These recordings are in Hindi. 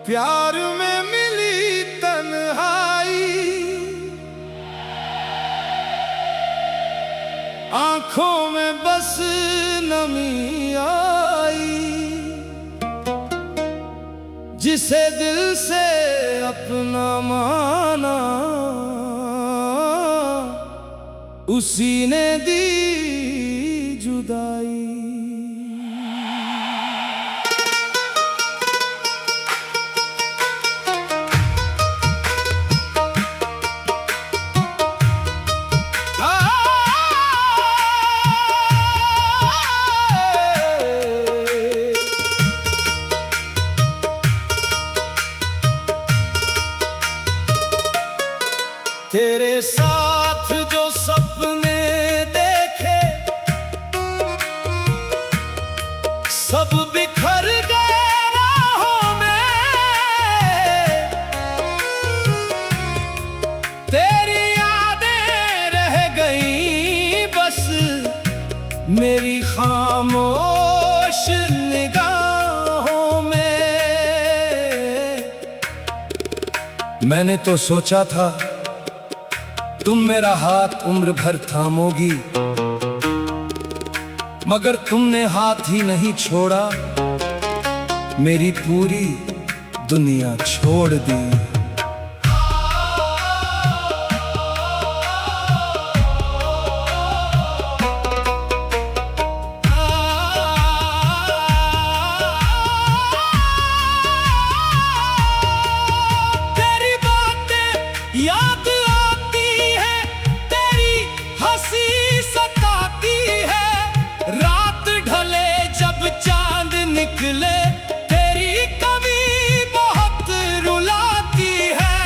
प्यार में मिली तन्हाई, आंखों में बस नमी आई, जिसे दिल से अपना माना उसी ने दी जुदाई। तेरे साथ जो सपने देखे सब बिखर गए राहों में, तेरी यादें रह गई बस मेरी खामोश निगाहों में। मैंने तो सोचा था तुम मेरा हाथ उम्र भर थामोगी, मगर तुमने हाथ ही नहीं छोड़ा, मेरी पूरी दुनिया छोड़ दी। तेरी बातें याद निकले, तेरी कमी बहुत रुलाती है।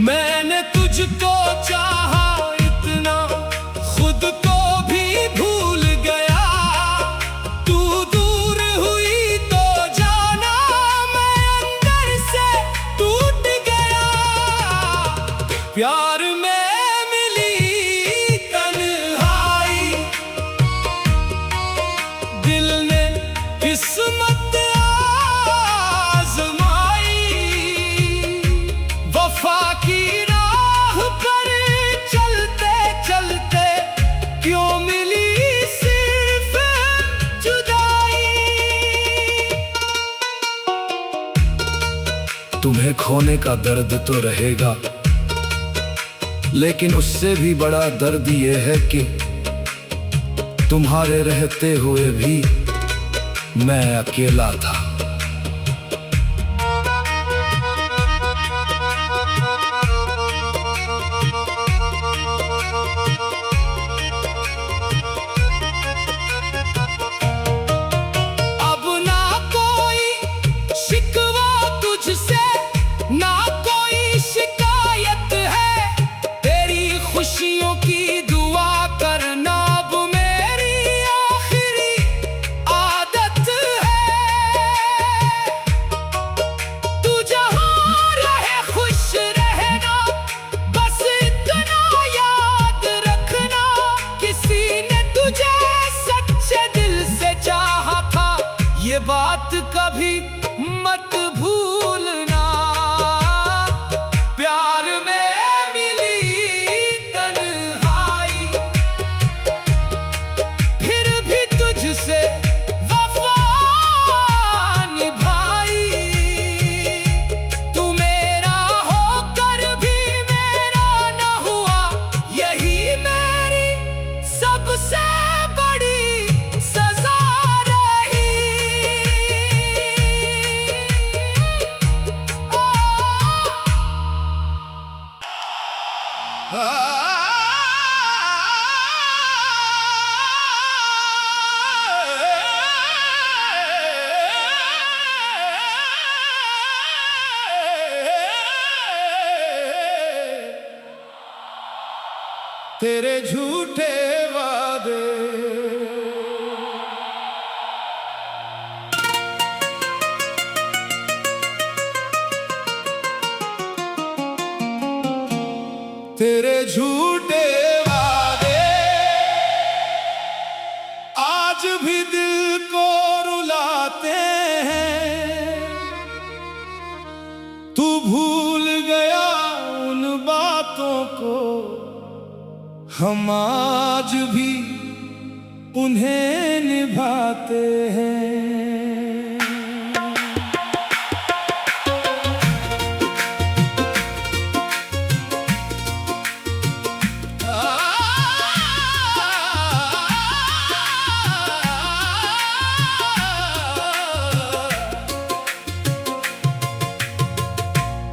मैंने तुझको चाहा इतना खुद को भी भूल गया, तू दूर हुई तो जाना मैं अंदर से टूट गया। प्यार में किस्मत आज़माई, वफा की राह पर चलते चलते क्यों मिली सिर्फ जुदाई। तुम्हें खोने का दर्द तो रहेगा, लेकिन उससे भी बड़ा दर्द ये है कि तुम्हारे रहते हुए भी मैं अकेला था। अब ना कोई शिकवा तुझसे, ना कोई शिकायत है, तेरी खुशियों की दुआ करना बात कभी मत भूलना। प्यार में मिली तन्हाई, फिर भी तुझसे वफा निभाई। तू मेरा होकर भी मेरा न हुआ, यही मेरी सबसे बड़ी सजा। तेरे झूठे वादे। तेरे झूठे वादे आज भी दिल को रुलाते हैं। तू भूल गया उन बातों को, हम आज भी उन्हें निभाते हैं।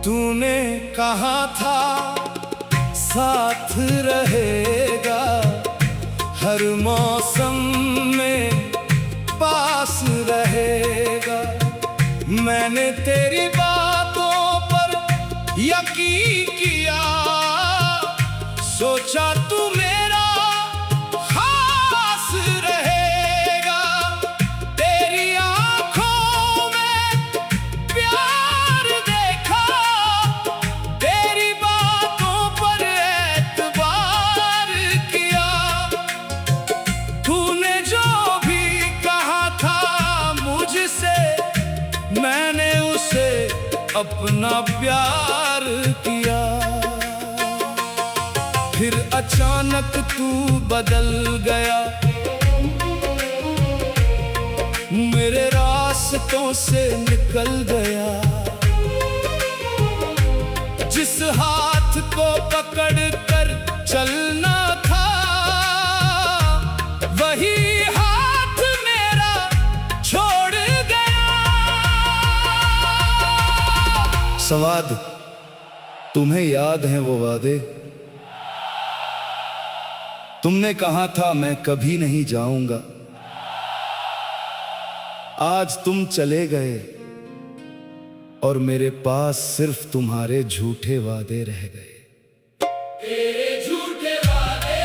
तूने कहा था साथ रहेगा, हर मौसम में पास रहेगा। मैंने तेरी बातों पर यकीन किया, सोचा तू मेरा खास रहेगा। तेरी आंखों में प्यार देखा, तेरी बातों पर एतबार किया। तूने जो भी कहा था मुझसे, मैंने उसे अपना प्यार किया। फिर अचानक तू बदल गया, मेरे रास्तों से निकल गया। जिस हाथ को पकड़ कर चलना था, वही हाथ मेरा छोड़ गया। सवाद, तुम्हें याद हैं वो वादे? तुमने कहा था मैं कभी नहीं जाऊंगा, आज तुम चले गए और मेरे पास सिर्फ तुम्हारे झूठे वादे रह गए। तेरे झूठे वादे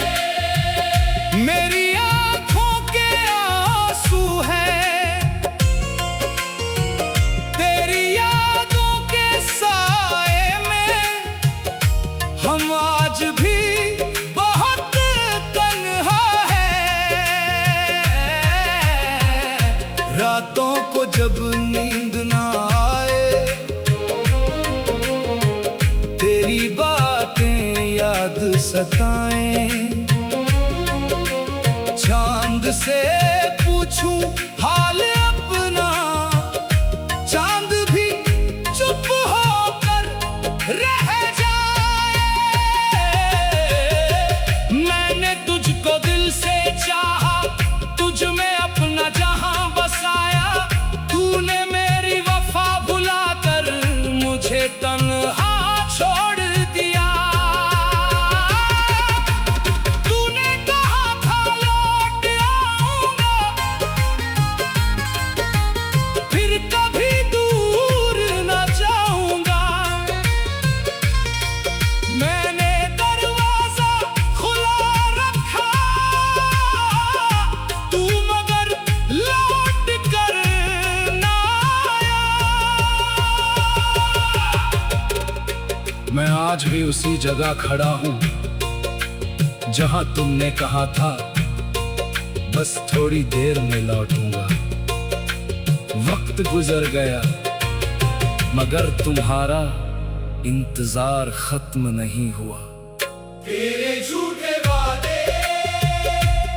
मेरी आंखों के आंसू हैं, तेरी यादों के साए में हम आज भी बहुत तन्हा हैं। रातों को जब नींद ना आए, तेरी बातें याद सताएं। चांद से पूछूं हाल अपना, चांद भी चुप होकर रह जाए। मैंने तुझको दिल से चाहा, तुझ में अपना जहां बसाया। तूने मेरी वफा भुलाकर मुझे तन्हा छोड़ दिया। तूने कहा था लौट आऊंगा, फिर कभी दूर न जाऊंगा। मैंने दरवाजा खुला रखा, तू मगर लौट कर ना आया। मैं आज भी उसी जगह खड़ा हूं जहां तुमने कहा था बस थोड़ी देर में लौटूंगा। वक्त गुजर गया मगर तुम्हारा इंतजार खत्म नहीं हुआ। तेरे झूठे वादे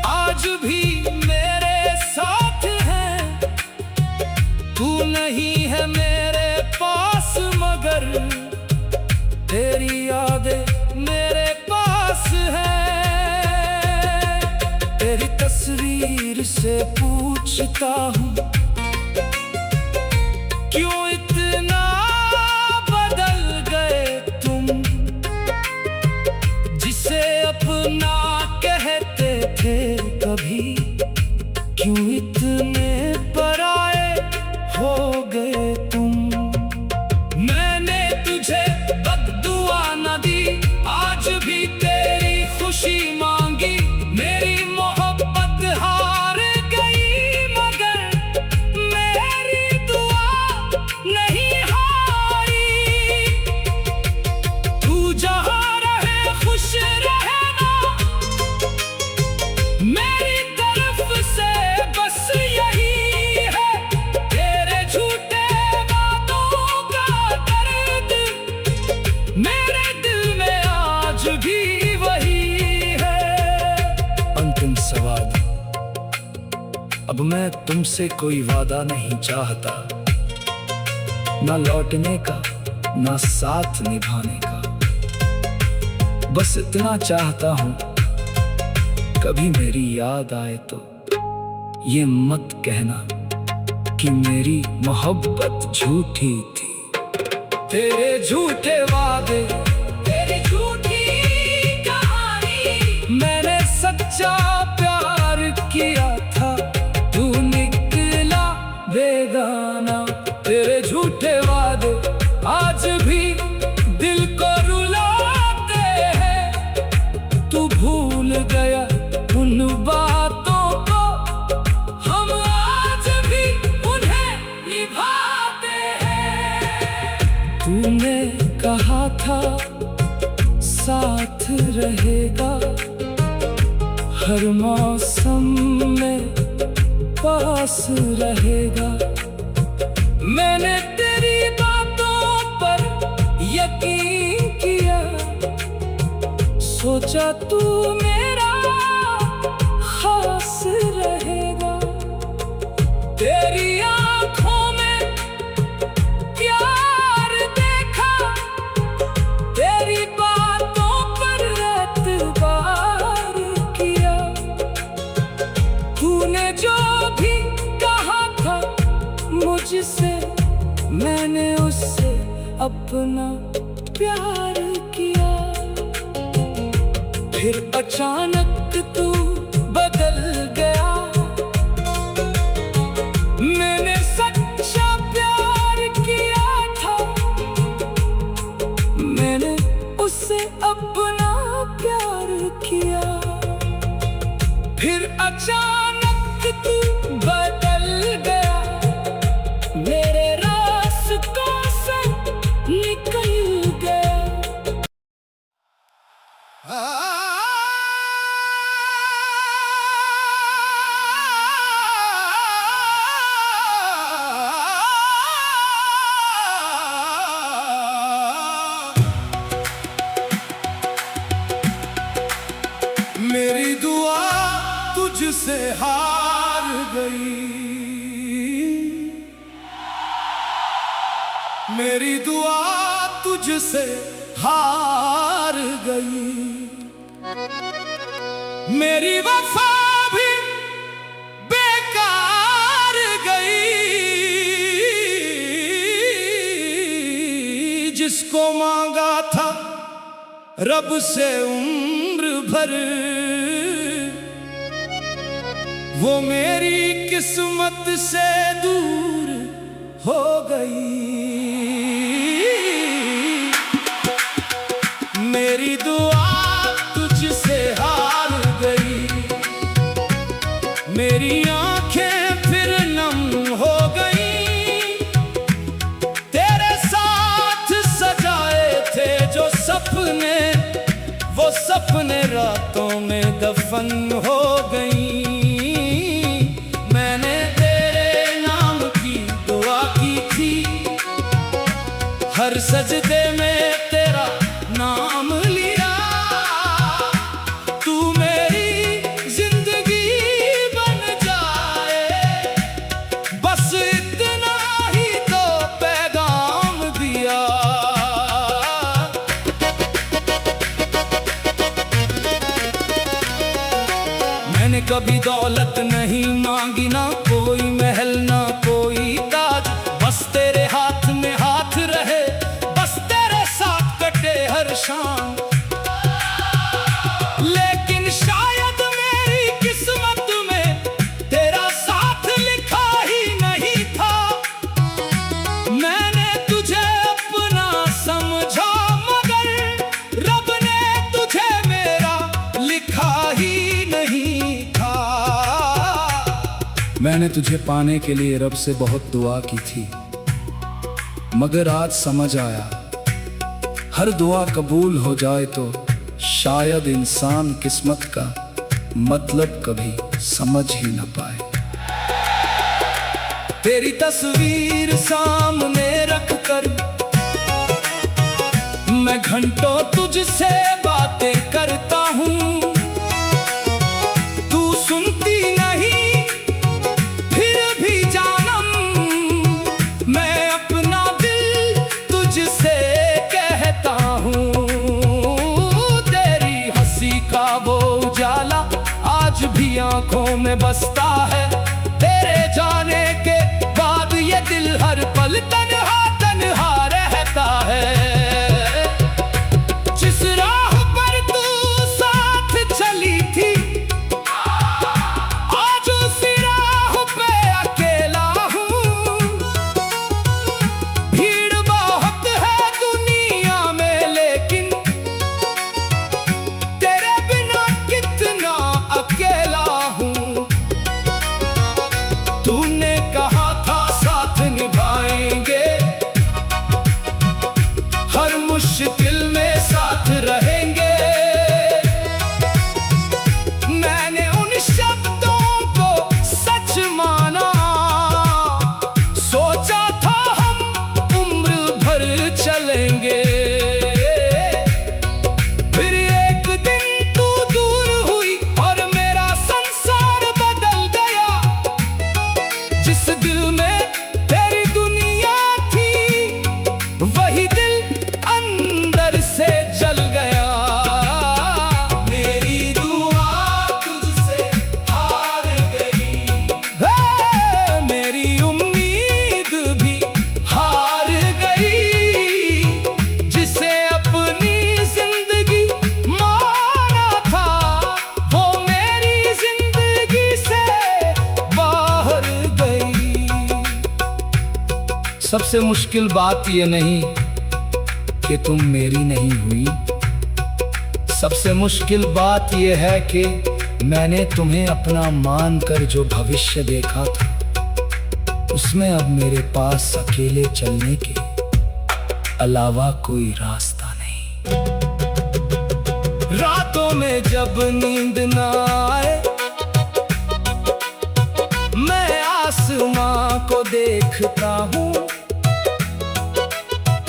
आज भी मेरे साथ हैं, तू नहीं है मेरे पास मगर तेरी यादें मेरे पास हैं। तेरी तस्वीर से पूछता हूँ क्यों इतना बदल गए तुम, जिसे अपना कहते थे कभी क्यों इतने पराए हो गए तुम। मैंने तुझे बद्दुआ न दी, आज भी तेरी खुशी अब मैं तुमसे कोई वादा नहीं चाहता, ना लौटने का ना साथ निभाने का। बस इतना चाहता हूं, कभी मेरी याद आए तो ये मत कहना कि मेरी मोहब्बत झूठी थी। तेरे झूठे वादे, तेरी झूठी कहानी, मैंने सच्चा प्यार किया था, तू निकला बेगाना। तेरे झूठे वादे आज भी दिल को रुलाते हैं, तू भूल गया उन बातों को, हम आज भी उन्हें निभाते हैं। तूने कहा था साथ रहेगा, हर मौसम में पास रहेगा। मैंने तेरी बातों पर यकीन किया, सोचा तू मेरा खास रहेगा। तेरी आंखों में प्यार देखा, तेरी बातों पर एतबार किया। तूने जो भी कहा था मुझसे, मैंने उससे अपना प्यार किया। फिर अचानक तू बदल गया, मैंने सच्चा प्यार किया था, मैंने उससे अपना प्यार किया। फिर अचानक तू बदल गया, मेरे रास्तों से निकल गया। मेरी दुआ तुझसे हार गई, मेरी दुआ तुझसे हार गई। मेरी वफा भी बेकार गई, जिसको मांगा था रब से उम्र भर, वो मेरी किस्मत से दूर हो गई। मेरी दुआ तुझसे हार गई, मेरी आंखें फिर नम हो गई। तेरे साथ सजाए थे जो सपने, वो सपने रातों में दफन हो गई। मैंने तेरे नाम की दुआ की थी, हर सजदे में तेरा नाम लिया। तू मेरी जिंदगी बन जाए, बस इतना ही तो पैगाम दिया। मैंने कभी दौलत नहीं मांगी, ना कोई महल ना कोई ताज, बस तेरे हाथ में हाथ रहे, बस तेरे साथ कटे हर शाम। लेकिन शायद मेरी किस्मत में तेरा साथ लिखा ही नहीं था। मैंने तुझे अपना समझा, मगर रब ने तुझे मेरा लिखा ही नहीं था। मैंने तुझे पाने के लिए रब से बहुत दुआ की थी, मगर आज समझ आया हर दुआ कबूल हो जाए तो शायद इंसान किस्मत का मतलब कभी समझ ही न पाए। तेरी तस्वीर सामने रखकर मैं घंटों तुझसे बातें करता हूँ, तू सुनती नहीं आंखों में बसता है। तेरे जाने के बाद ये दिल हर पल तन्हा तन्हा रहता है। जिस राह पर तू साथ चली थी, आज उसी राह पे अकेला हूँ। भीड़ बहुत है दुनिया में, लेकिन तेरे बिना कितना अकेला हूँ। तूने कहा था साथ निभाएंगे, हर मुश्किल में साथ रहेंगे। मैंने उन शब्दों को सच माना, सोचा था हम उम्र भर चलेंगे। फिर एक दिन तू दूर हुई और मेरा संसार बदल गया। जिस दिल में तेरी दुनिया थी, वही दिल अंदर से जल गया। मेरी दुआ तुझसे हार गई, मेरी उम्मीद भी हार गई। जिसे अपनी जिंदगी माना था, वो मेरी जिंदगी से बाहर गई। सबसे मुश्किल बात ये नहीं कि तुम मेरी नहीं हुई, सबसे मुश्किल बात यह है कि मैंने तुम्हें अपना मानकर जो भविष्य देखा था, उसमें अब मेरे पास अकेले चलने के अलावा कोई रास्ता नहीं। रातों में जब नींद ना आए, मैं आसमां को देखता हूँ।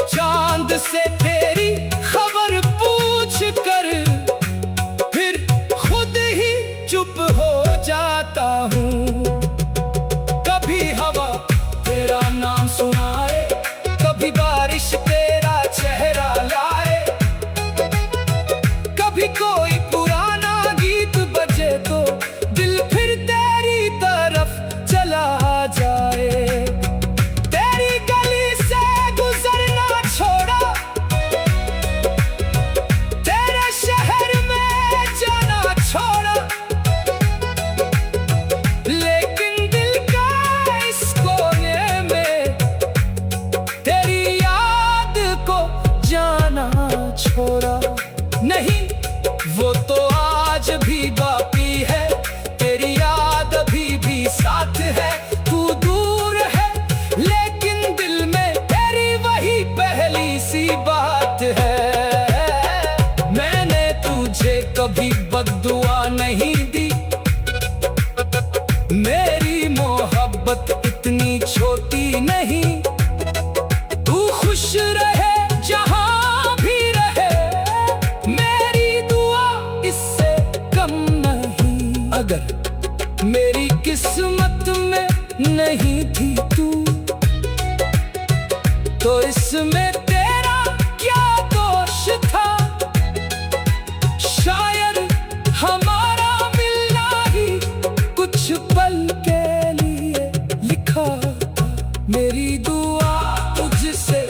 चांद से तेरी खबर पूछ कर फिर खुद ही चुप हो जाता हूँ। कभी हवा तेरा नाम सुनाए, कभी बारिश तेरा चेहरा लाए, कभी कोई पुराना गीत बजे तो दिल फिर तेरी तरफ चला जाए। तेरी गली से गुजरना छोड़ा, तेरे शहर में जाना छोड़ा, लेकिन दिल का इस कोने में तेरी याद को जाना छोड़ा नहीं। वो तो आज भी बाकी है, तेरी याद अभी भी साथ है। तू दूर है लेकिन दिल में तेरी वही पहली सी बात है। मैंने तुझे कभी बद्दुआ नहीं दी, मेरी मोहब्बत इतनी छोटी नहीं। तू खुश रहे जहां भी रहे, मेरी दुआ इससे कम नहीं। अगर मेरी किस्मत में नहीं थी तू, तो इसमें तेरा क्या दोष था। शायद हमारा मिलना ही कुछ पल के लिए लिखा था। मेरी दुआ तुझसे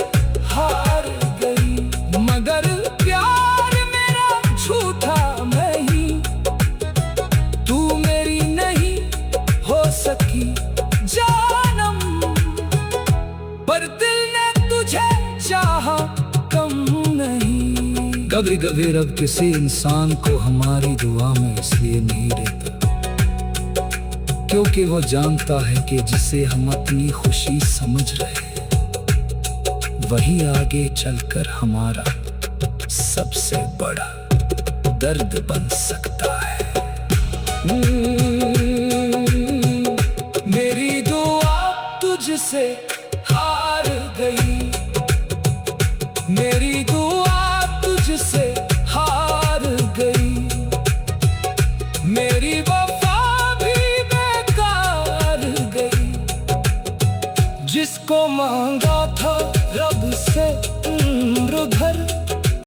हार गई, मगर प्यार मेरा झूठा नहीं। तू मेरी नहीं हो सकी जानम, पर दिल ने तुझे चाहा कम नहीं। कभी कभी रब किसी इंसान को हमारी दुआ में इसलिए नहीं देता क्योंकि वो जानता है कि जिसे हम अपनी खुशी समझ रहे हैं, वही आगे चलकर हमारा सबसे बड़ा दर्द बन सकता है। मेरी दुआ तुझसे हार गई, मेरी दुआ तुझसे हार गई। मेरी वफा भी बेकार गई, जिसको मांग